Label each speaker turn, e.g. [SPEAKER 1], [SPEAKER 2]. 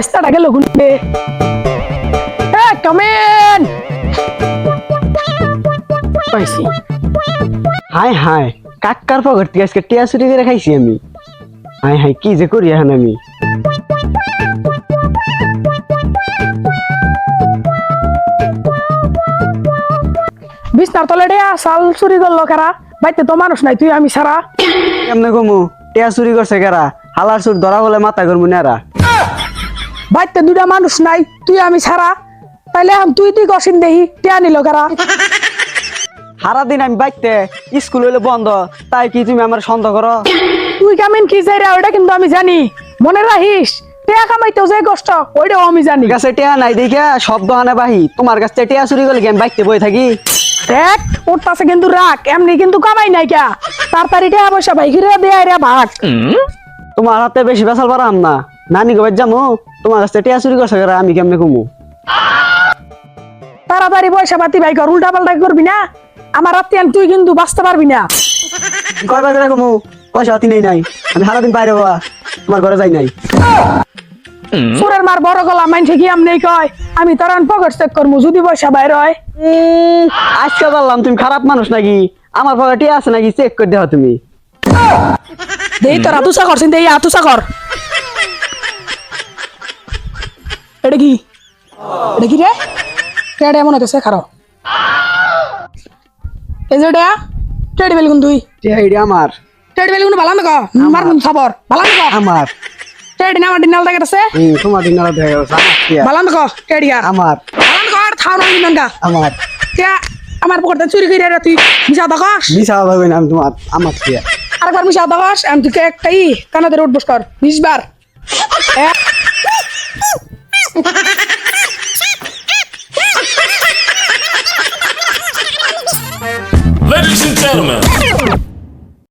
[SPEAKER 1] রাস্তাটা গেল গুনবে কমেন পাইছি।
[SPEAKER 2] হাই হাই কাকার পকেট থেকে আজকে টিয়া চুরি করে খাইছি আমি। হাই হাই কি যে করি এখন আমি।
[SPEAKER 1] বিছনার তলে ডেয়া চাল চুরি করলো কারা? বাইতে তো মানুষ নাই, তুই আমি ছাড়া।
[SPEAKER 2] কেমনে কমু টিয়া চুরি করছে কারা? হালার চুর ধরা বলে মাথা করবো নারা।
[SPEAKER 1] বাইতে দুটা মানুষ নাই, তুই আমি ছাড়া। তাইলে এখন তুই কষিন দেহি টিয়া নিল কারা?
[SPEAKER 2] সারাদিন আমি বাইতে স্কুল হইলে বন্ধ, তাই কি তুমি আমার সন্দেহ করো?
[SPEAKER 1] তুই কেমন কি যাই রে ওইটা কিন্তু আমি জানি, মনে রাখিস। টিয়া কামাইতেও যে কষ্ট ওইটাও আমি জানি।
[SPEAKER 2] কাছে টিয়া নাই দেখে শব্দ হানে বাহি, তোমার কাছে টিয়া চুরি করলে কি আমি বাইতে বই থাকি?
[SPEAKER 1] দেখ ওর কাছে কিন্তু রাখ, এমনি কিন্তু কামাই নাই কা। তাড়াতাড়ি টিয়া পয়সা ভাই ঘিরে দেয় রে ভাগ।
[SPEAKER 2] তোমার হাতে বেশি বেসাল পারাম না, নানি গোবাই যামু। তোমার কাছে টিয়া চুরি করছে কারা আমি কেমনে কমু?
[SPEAKER 1] তাড়াতাড়ি পয়সা পাতি ভাই কর, উল্টা পাল্টা করবি না। আমার রাত্রি তুই কিন্তু বাঁচতে পারবি না।
[SPEAKER 2] কয় বাজে কমু? পয়সা হাতি নেই নাই, আমি সারাদিন বাইরে হওয়া, তোমার ঘরে যাই নাই।
[SPEAKER 1] সুরের মার বড় গলা মাইন ঠিকই আমনেই কয় আমি তার পকেট চেক করবো যদি পয়সা বাইর হয়।
[SPEAKER 2] আজকে বললাম তুমি খারাপ মানুষ নাকি? আমার পকেটে আছে নাকি চেক করে দেওয়া তুমি।
[SPEAKER 1] দেই তোর আতুসা করছিস, দেই আতুসা কর। এটা কি রে? টেডে এমন হইতেছে খারাপ। এই যে টেডি বেল তুই
[SPEAKER 2] টিয়া আমার
[SPEAKER 1] টেডি বেল ভালো না মার কোন খবর ভালো না
[SPEAKER 2] আমার
[SPEAKER 1] টেডি না আমার ডিনাল দেখে
[SPEAKER 2] তোমার দিন দেখা গেছে আমার টিয়া
[SPEAKER 1] ভালো না টেডি আর
[SPEAKER 2] আমার
[SPEAKER 1] ভালো না আর থাও না নিনগা
[SPEAKER 2] আমার
[SPEAKER 1] টিয়া আমার পকেটে চুরি করে রে তুই মিছা দাগাস।
[SPEAKER 2] মিছা ভাবে না আমি তোমার আমার টিয়া।
[SPEAKER 1] আরেকবার মিশা দাগাস আমি তোকে একটাই কানাতে রোড বস কর 20 বার।
[SPEAKER 3] Ladies and gentlemen,